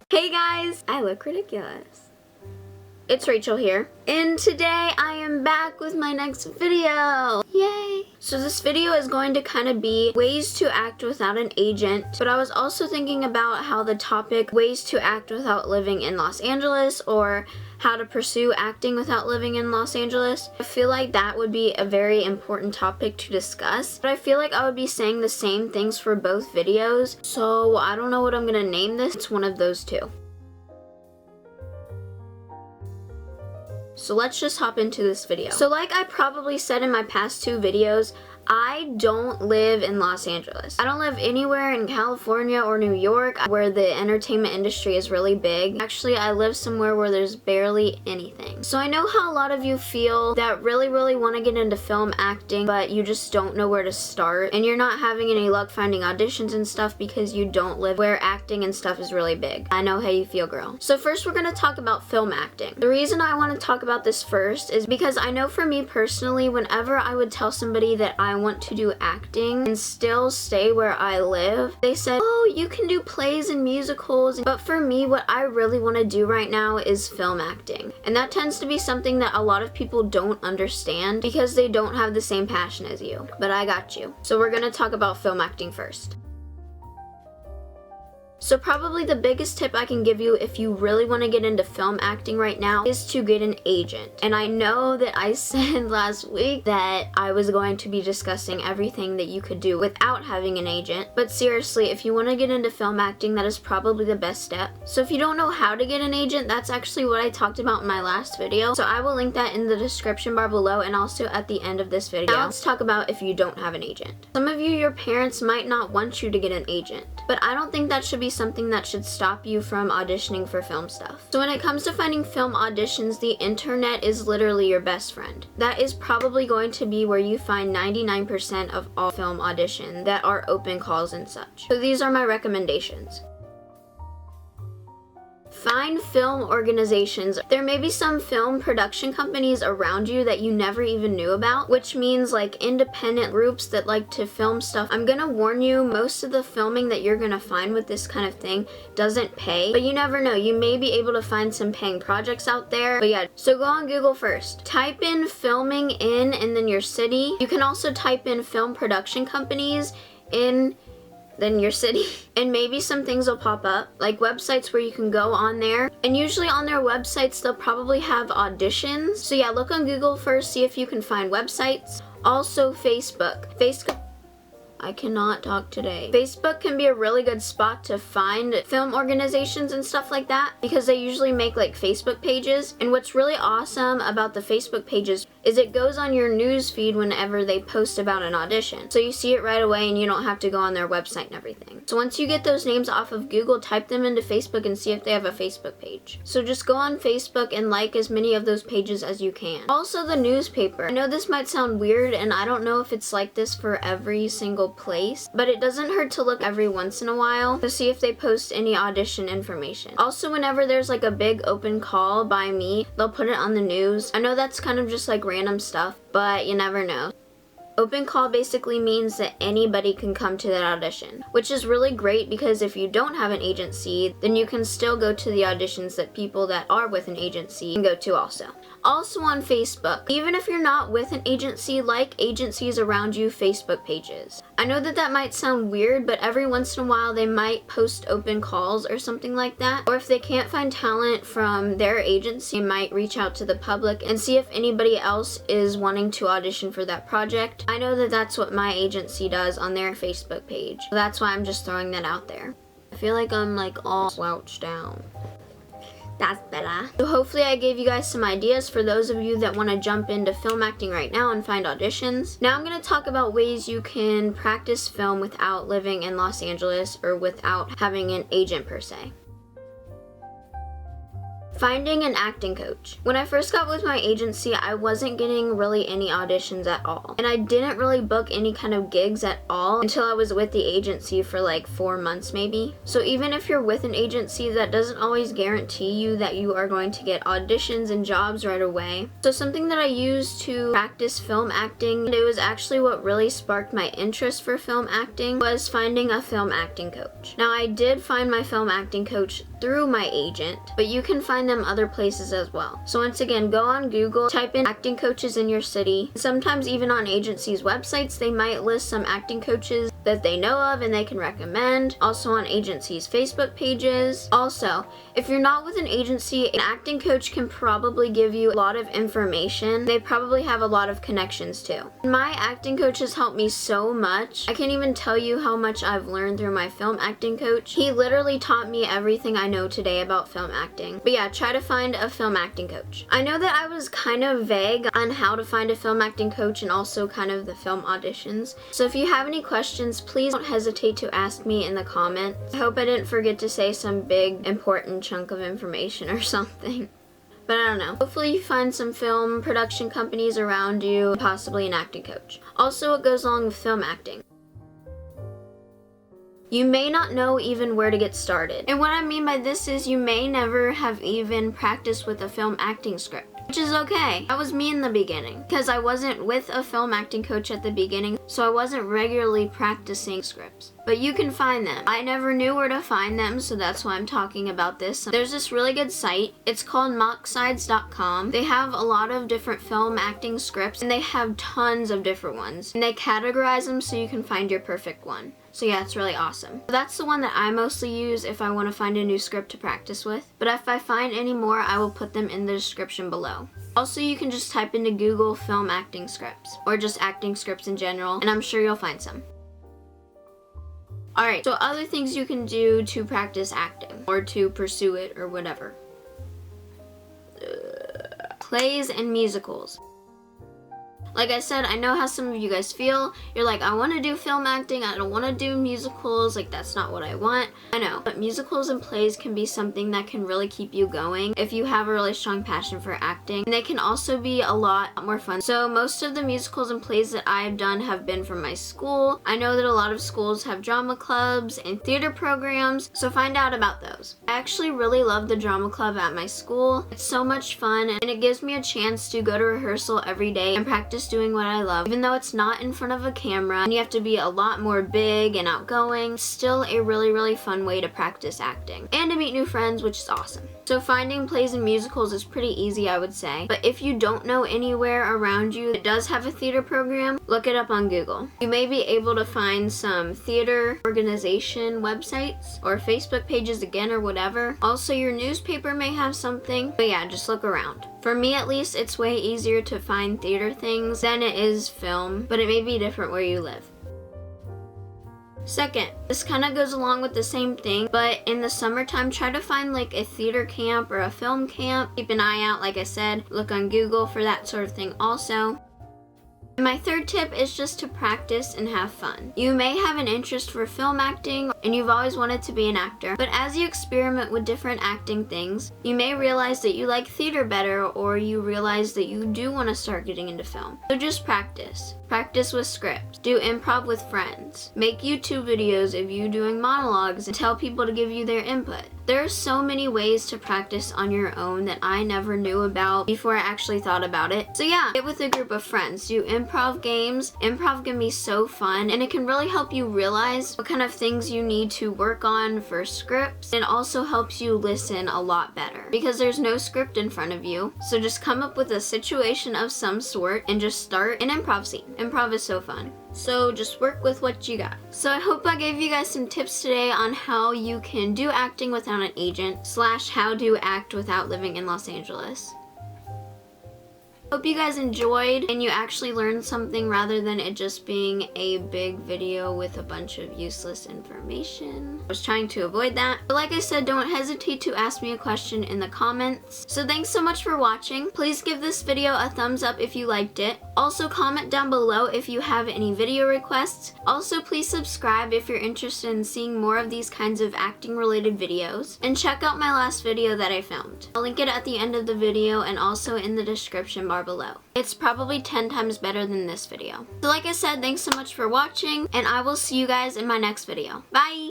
Hey guys, I look ridiculous. It's Rachel here, and today I am back with my next video. Yay! So this video is going to kind of be ways to act without an agent, but I was also thinking about how the topic ways to act without living in Los Angeles, or how to pursue acting without living in Los Angeles. I feel like that would be a very important topic to discuss, but I feel like I would be saying the same things for both videos, so I don't know what I'm gonna name this. It's one of those two. So let's just hop into this video. So like I probably said in my past two videos, I don't live in Los Angeles. I don't live anywhere in California or New York where the entertainment industry is really big. Actually, I live somewhere where there's barely anything. So I know how a lot of you feel that really want to get into film acting, but you just don't know where to start, and you're not having any luck finding auditions and stuff because you don't live where acting and stuff is really big. I know how you feel, girl. So first we're gonna talk about film acting. The reason I want to talk about this first is because I know for me personally, whenever I would tell somebody that I want to do acting and still stay where I live, they said, oh, you can do plays and musicals. But for me, what I really want to do right now is film acting. And that tends to be something that a lot of people don't understand because they don't have the same passion as you. But I got you. So we're going to talk about film acting first. So probably the biggest tip I can give you if you really want to get into film acting right now is to get an agent. And I know that I said last week that I was going to be discussing everything that you could do without having an agent, but seriously, if you want to get into film acting, that is probably the best step. So if you don't know how to get an agent, that's actually what I talked about in my last video. So I will link that in the description bar below and also at the end of this video. Now let's talk about if you don't have an agent. Some of you, your parents might not want you to get an agent, but I don't think that should be something that should stop you from auditioning for film stuff. So when it comes to finding film auditions, the internet is literally your best friend. That is probably going to be where you find 99% of all film auditions that are open calls and such. So these are my recommendations. Find film organizations. There may be some film production companies around you that you never even knew about, which means like independent groups that like to film stuff. I'm gonna warn you, most of the filming that you're gonna find with this kind of thing doesn't pay, but you never know. You may be able to find some paying projects out there. But yeah, so go on Google first. Type in filming in and then your city. You can also type in film production companies in then your city, and maybe some things will pop up, like websites where you can go on there, and usually on their websites they'll probably have auditions. So yeah, look on Google first, see if you can find websites. Also Facebook. I cannot talk today. Facebook can be a really good spot to find film organizations and stuff like that because they usually make like Facebook pages. And what's really awesome about the Facebook pages is it goes on your news feed whenever they post about an audition. So you see it right away and you don't have to go on their website and everything. So once you get those names off of Google, type them into Facebook and see if they have a Facebook page. So just go on Facebook and like as many of those pages as you can. Also the newspaper. I know this might sound weird and I don't know if it's like this for every single place, but it doesn't hurt to look every once in a while to see if they post any audition information. Also, whenever there's like a big open call by me, they'll put it on the news. I know that's kind of just like random stuff, but you never know. Open call basically means that anybody can come to that audition, which is really great because if you don't have an agency, then you can still go to the auditions that people that are with an agency can go to also. Also on Facebook, even if you're not with an agency, like agencies around you Facebook pages. I know that that might sound weird, but every once in a while they might post open calls or something like that. Or if they can't find talent from their agency, they might reach out to the public and see if anybody else is wanting to audition for that project. I know that that's what my agency does on their Facebook page. So that's why I'm just throwing that out there. I feel like I'm like all slouched down. That's better. So hopefully I gave you guys some ideas for those of you that want to jump into film acting right now and find auditions. Now I'm going to talk about ways you can practice film without living in Los Angeles or without having an agent per se. Finding an acting coach. When I first got with my agency, I wasn't getting really any auditions at all. And I didn't really book any kind of gigs at all until I was with the agency for like 4 months maybe. So even if you're with an agency, that doesn't always guarantee you that you are going to get auditions and jobs right away. So something that I used to practice film acting, and it was actually what really sparked my interest for film acting, was finding a film acting coach. Now I did find my film acting coach through my agent, but you can find them other places as well. So once again, go on Google, type in acting coaches in your city. Sometimes even on agencies' websites, they might list some acting coaches that they know of and they can recommend. Also on agencies' Facebook pages. Also, if you're not with an agency, an acting coach can probably give you a lot of information. They probably have a lot of connections too. My acting coach has helped me so much. I can't even tell you how much I've learned through my film acting coach. He literally taught me everything I know today about film acting. But yeah, try to find a film acting coach. I know that I was kind of vague on how to find a film acting coach and also kind of the film auditions. So if you have any questions, please don't hesitate to ask me in the comments. I hope I didn't forget to say some big important chunk of information or something. But I don't know. Hopefully you find some film production companies around you, possibly an acting coach. Also, it goes along with film acting. You may not know even where to get started. And what I mean by this is you may never have even practiced with a film acting script, which is okay. That was me in the beginning because I wasn't with a film acting coach at the beginning, so I wasn't regularly practicing scripts. But you can find them. I never knew where to find them, so that's why I'm talking about this. There's this really good site. It's called mocksides.com. They have a lot of different film acting scripts, and they have tons of different ones. And they categorize them so you can find your perfect one. So yeah, it's really awesome. That's the one that I mostly use if I want to find a new script to practice with. But if I find any more, I will put them in the description below. Also, you can just type into Google film acting scripts, or just acting scripts in general, and I'm sure you'll find some. Alright, so other things you can do to practice acting, or to pursue it, or whatever. Plays and musicals. Like I said, I know how some of you guys feel. You're like, I want to do film acting, I don't want to do musicals, like that's not what I want. I know, but musicals and plays can be something that can really keep you going if you have a really strong passion for acting. And they can also be a lot more fun. So most of the musicals and plays that I've done have been from my school. I know that a lot of schools have drama clubs and theater programs, so find out about those. I actually really love the drama club at my school. It's so much fun, and it gives me a chance to go to rehearsal every day and practice doing what I love. Even though it's not in front of a camera and you have to be a lot more big and outgoing, still a really fun way to practice acting and to meet new friends, which is awesome. So finding plays and musicals is pretty easy, I would say. But if you don't know anywhere around you that does have a theater program, look it up on Google. You may be able to find some theater organization websites or Facebook pages again or whatever. Also, your newspaper may have something, but yeah, just look around. For me at least, it's way easier to find theater things than it is film, but it may be different where you live. Second, this kind of goes along with the same thing, but in the summertime, try to find like a theater camp or a film camp. Keep an eye out, like I said, look on Google for that sort of thing also. And my third tip is just to practice and have fun. You may have an interest for film acting and you've always wanted to be an actor, but as you experiment with different acting things, you may realize that you like theater better, or you realize that you do want to start getting into film. So just practice. Practice with scripts. Do improv with friends. Make YouTube videos of you doing monologues and tell people to give you their input. There are so many ways to practice on your own that I never knew about before I actually thought about it. So yeah, get with a group of friends. Do improv games. Improv can be so fun, and it can really help you realize what kind of things you need to work on for scripts. It also helps you listen a lot better because there's no script in front of you. So just come up with a situation of some sort and just start an improv scene. Improv is so fun. So just work with what you got. So I hope I gave you guys some tips today on how you can do acting without an agent / how to act without living in Los Angeles. Hope you guys enjoyed and you actually learned something rather than it just being a big video with a bunch of useless information. I was trying to avoid that. But like I said, don't hesitate to ask me a question in the comments. So thanks so much for watching. Please give this video a thumbs up if you liked it. Also, comment down below if you have any video requests. Also, please subscribe if you're interested in seeing more of these kinds of acting related videos. And check out my last video that I filmed. I'll link it at the end of the video and also in the description bar below. It's probably 10 times better than this video. So like I said, thanks so much for watching, and I will see you guys in my next video. Bye!